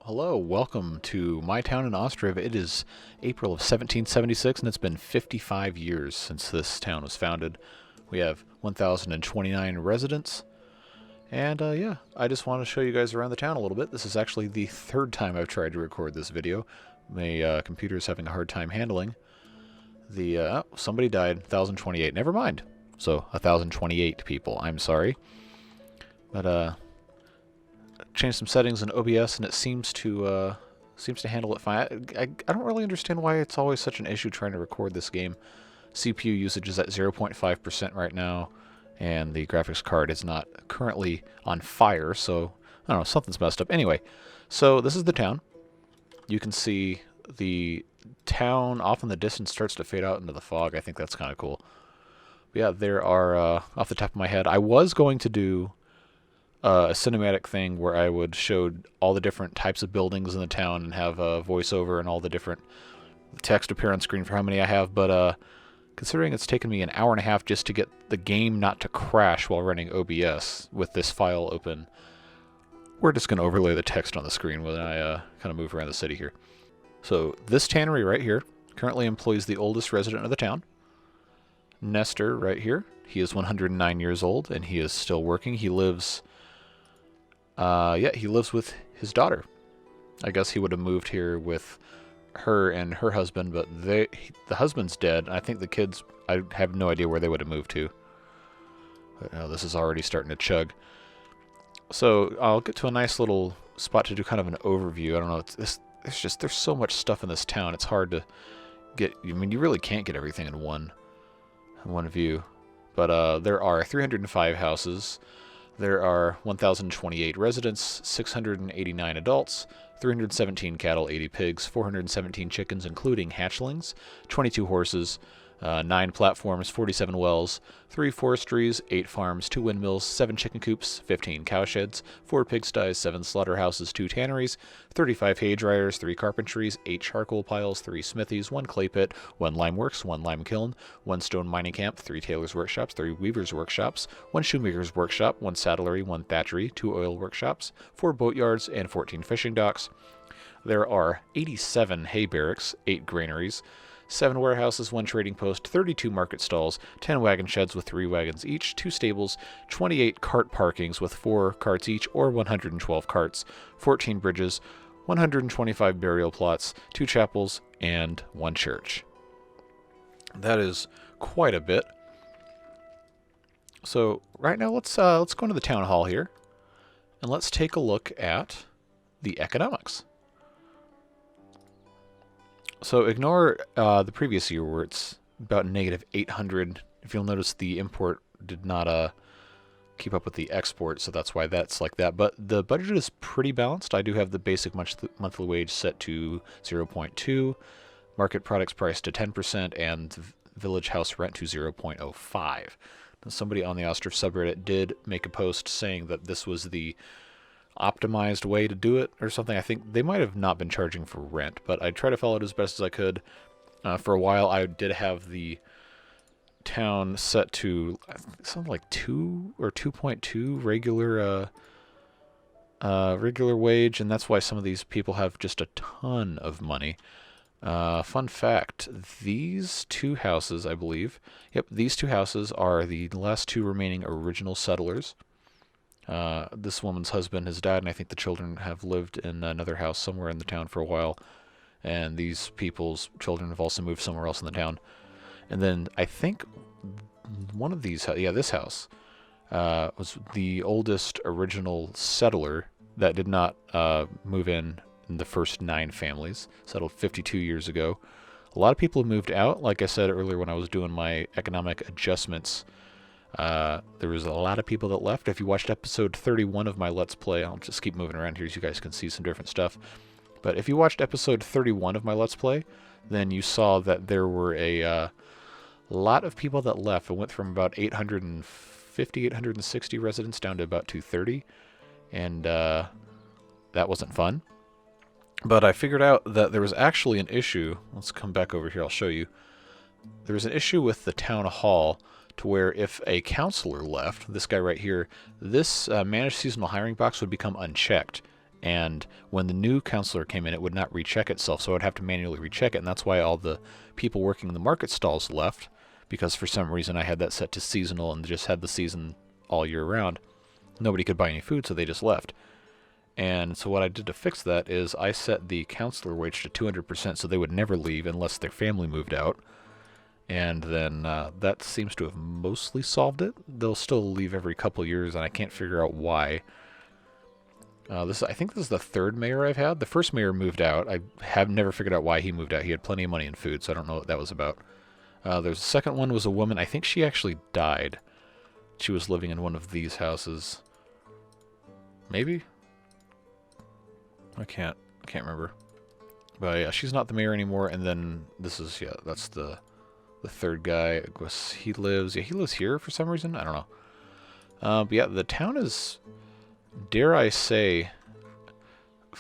Hello, welcome to my town in Ostriv. It is April of 1776, and it's been 55 years since this town was founded. We have 1,029 residents, and yeah, I just want to show you guys around the town a little bit. This is actually the third time I've tried to record this video. My computer is having a hard time handling. Oh, somebody died, 1,028. Never mind. So, 1,028 people. I'm sorry. But, changed some settings in OBS, and it seems to handle it fine. I don't really understand why it's always such an issue trying to record this game. CPU usage is at 0.5% right now, and the graphics card is not currently on fire, so I don't know, something's messed up. Anyway, so this is the town. You can see the town off in the distance starts to fade out into the fog. I think that's kind of cool. But yeah, there are, off the top of my head, I was going to do a cinematic thing where I would show all the different types of buildings in the town and have a voiceover and all the different text appear on screen for how many I have, but considering it's taken me an hour and a half just to get the game not to crash while running OBS with this file open, we're just going to overlay the text on the screen when I kind of move around the city here. So this tannery right here currently employs the oldest resident of the town, Nestor right here. He is 109 years old and he is still working. He lives he lives with his daughter. I guess he would have moved here with her and her husband, but the husband's dead. I think the kids, I have no idea where they would have moved to. But this is already starting to chug. So I'll get to a nice little spot to do kind of an overview. I don't know, there's so much stuff in this town. It's hard to get. I mean, you really can't get everything in one view. But there are 305 houses. There are 1,028 residents, 689 adults, 317 cattle, 80 pigs, 417 chickens, including hatchlings, 22 horses, 9 platforms, 47 wells, 3 forestries, 8 farms, 2 windmills, 7 chicken coops, 15 cowsheds, 4 pigsties, 7 slaughterhouses, 2 tanneries, 35 hay dryers, 3 carpentries, 8 charcoal piles, 3 smithies, 1 clay pit, 1 lime works, 1 lime kiln, 1 stone mining camp, 3 tailors' workshops, 3 weavers' workshops, 1 shoemaker's workshop, 1 saddlery, 1 thatchery, 2 oil workshops, 4 boatyards, and 14 fishing docks. There are 87 hay barracks, 8 granaries, 7 warehouses, 1 trading post, 32 market stalls, 10 wagon sheds with 3 wagons each, 2 stables, 28 cart parkings with 4 carts each, or 112 carts, 14 bridges, 125 burial plots, 2 chapels, and 1 church. That is quite a bit. So right now let's go into the town hall here, and let's take a look at the economics. So ignore the previous year where it's about negative 800. If you'll notice, the import did not keep up with the export, so that's why that's like that. But the budget is pretty balanced. I do have the basic monthly wage set to 0.2, market products priced to 10%, and village house rent to 0.05. Now, somebody on the Ostriv subreddit did make a post saying that this was the optimized way to do it or something. I think they might have not been charging for rent, but I tried to follow it as best as I could. For a while I did have the town set to something like 2 or 2.2 regular wage, and that's why some of these people have just a ton of money. Fun fact, these 2 houses, I believe, these 2 houses are the last 2 remaining original settlers. This woman's husband has died, and I think the children have lived in another house somewhere in the town for a while. And these people's children have also moved somewhere else in the town. And then I think one of these, this house, was the oldest original settler that did not move in the first 9 families, settled 52 years ago. A lot of people have moved out. Like I said earlier when I was doing my economic adjustments, there was a lot of people that left. If you watched episode 31 of my Let's Play, I'll just keep moving around here so you guys can see some different stuff. But if you watched episode 31 of my Let's Play, then you saw that there were a lot of people that left. It went from about 850, 860 residents down to about 230, and that wasn't fun. But I figured out that there was actually an issue. Let's come back over here, I'll show you. There was an issue with the town hall to where if a counselor left, this guy right here, this managed seasonal hiring box would become unchecked. And when the new counselor came in, it would not recheck itself, so I would have to manually recheck it, and that's why all the people working the market stalls left, because for some reason I had that set to seasonal and just had the season all year round. Nobody could buy any food, so they just left. And so what I did to fix that is I set the counselor wage to 200% so they would never leave unless their family moved out. And then that seems to have mostly solved it. They'll still leave every couple years, and I can't figure out why. I think this is the third mayor I've had. The first mayor moved out. I have never figured out why he moved out. He had plenty of money and food, so I don't know what that was about. There's the second one was a woman. I think she actually died. She was living in one of these houses. Maybe? I can't remember. But yeah, she's not the mayor anymore. And then this is, yeah, that's the third guy. I guess he lives here for some reason. I don't know. But yeah, the town is, dare I say,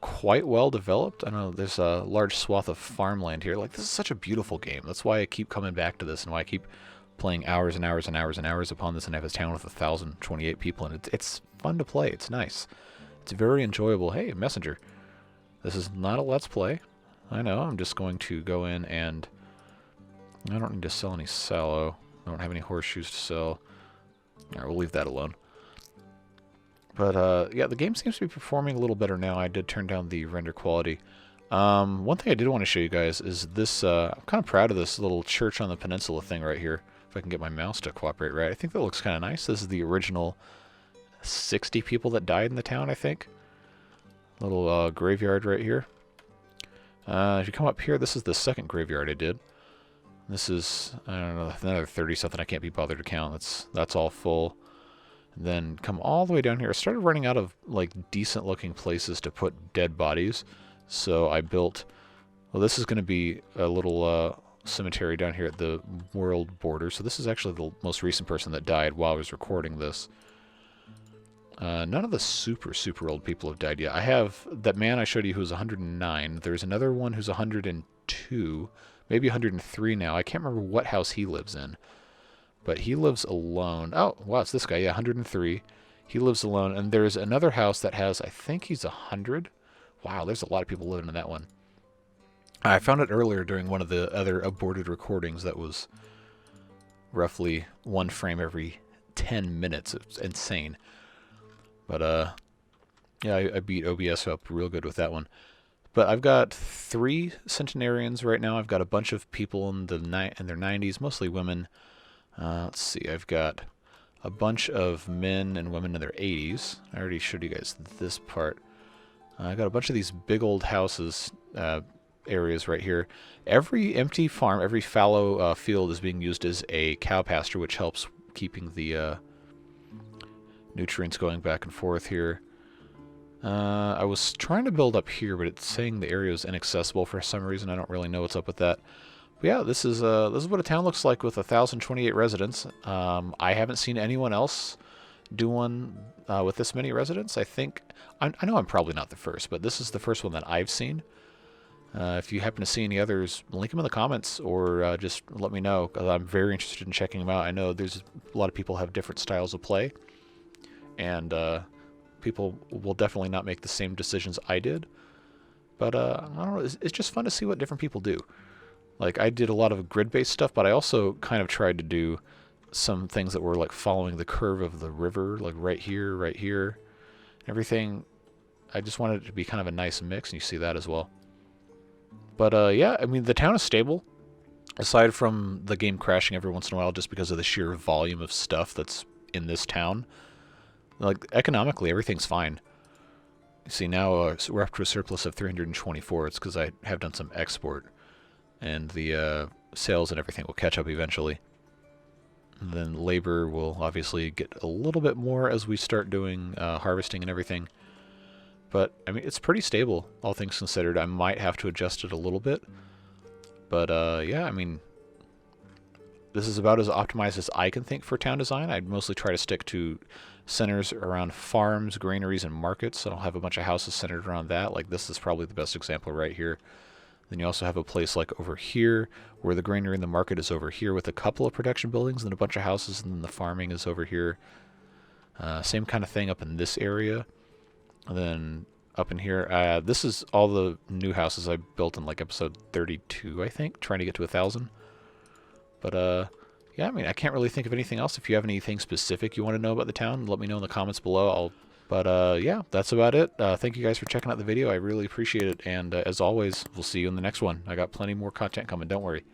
quite well developed. I know there's a large swath of farmland here. Like, this is such a beautiful game. That's why I keep coming back to this and why I keep playing hours and hours and hours and hours upon this, and I have a town with 1,028 people, and it's fun to play. It's nice. It's very enjoyable. Hey, messenger. This is not a let's play. I know. I'm just going to go in and I don't need to sell any sallow. I don't have any horseshoes to sell. Alright, we'll leave that alone. But, yeah, the game seems to be performing a little better now. I did turn down the render quality. One thing I did want to show you guys is this, I'm kind of proud of this little church on the peninsula thing right here. If I can get my mouse to cooperate right. I think that looks kind of nice. This is the original 60 people that died in the town, I think. Little graveyard right here. If you come up here, this is the second graveyard I did. This is, I don't know, another 30-something. I can't be bothered to count. That's all full. And then come all the way down here. I started running out of, like, decent-looking places to put dead bodies. So I built, well, this is going to be a little cemetery down here at the world border. So this is actually the most recent person that died while I was recording this. None of the super old people have died yet. I have that man I showed you who's 109. There's another one who's 102, maybe 103 now. I can't remember what house he lives in, but he lives alone. Oh, wow, it's this guy. Yeah, 103. He lives alone, and there's another house that has, I think he's 100. Wow, there's a lot of people living in that one. I found it earlier during one of the other aborted recordings that was roughly one frame every 10 minutes. It's insane. But, yeah, I beat OBS up real good with that one. But I've got 3 centenarians right now. I've got a bunch of people in their 90s, mostly women. Let's see, I've got a bunch of men and women in their 80s. I already showed you guys this part. I got a bunch of these big old houses, areas right here. Every empty farm, every fallow field is being used as a cow pasture, which helps keeping the nutrients going back and forth here. I was trying to build up here, but it's saying the area is inaccessible for some reason. I don't really know what's up with that. But yeah, this is what a town looks like with 1,028 residents. I haven't seen anyone else do one with this many residents. I know I'm probably not the first, but this is the first one that I've seen. If you happen to see any others, link them in the comments or just let me know, because I'm very interested in checking them out. I know there's a lot of people have different styles of play, and people will definitely not make the same decisions I did. But I don't know, it's just fun to see what different people do. Like, I did a lot of grid-based stuff, but I also kind of tried to do some things that were like following the curve of the river, like right here, everything. I just wanted it to be kind of a nice mix, and you see that as well. But yeah, I mean, the town is stable, aside from the game crashing every once in a while just because of the sheer volume of stuff that's in this town. Like, economically, everything's fine. You see, now we're up to a surplus of 324. It's because I have done some export, and the sales and everything will catch up eventually. And then labor will obviously get a little bit more as we start doing harvesting and everything. But, I mean, it's pretty stable, all things considered. I might have to adjust it a little bit. But, yeah, I mean, this is about as optimized as I can think for town design. I'd mostly try to stick to centers around farms, granaries, and markets. So I'll have a bunch of houses centered around that. Like, this is probably the best example right here. Then you also have a place like over here where the granary and the market is over here with a couple of production buildings and a bunch of houses, and then the farming is over here. Same kind of thing up in this area. And then up in here. This is all the new houses I built in like episode 32, I think, trying to get to 1,000. But yeah, I mean, I can't really think of anything else. If you have anything specific you want to know about the town, let me know in the comments below. But yeah, that's about it. Thank you guys for checking out the video. I really appreciate it. And as always, we'll see you in the next one. I got plenty more content coming. Don't worry.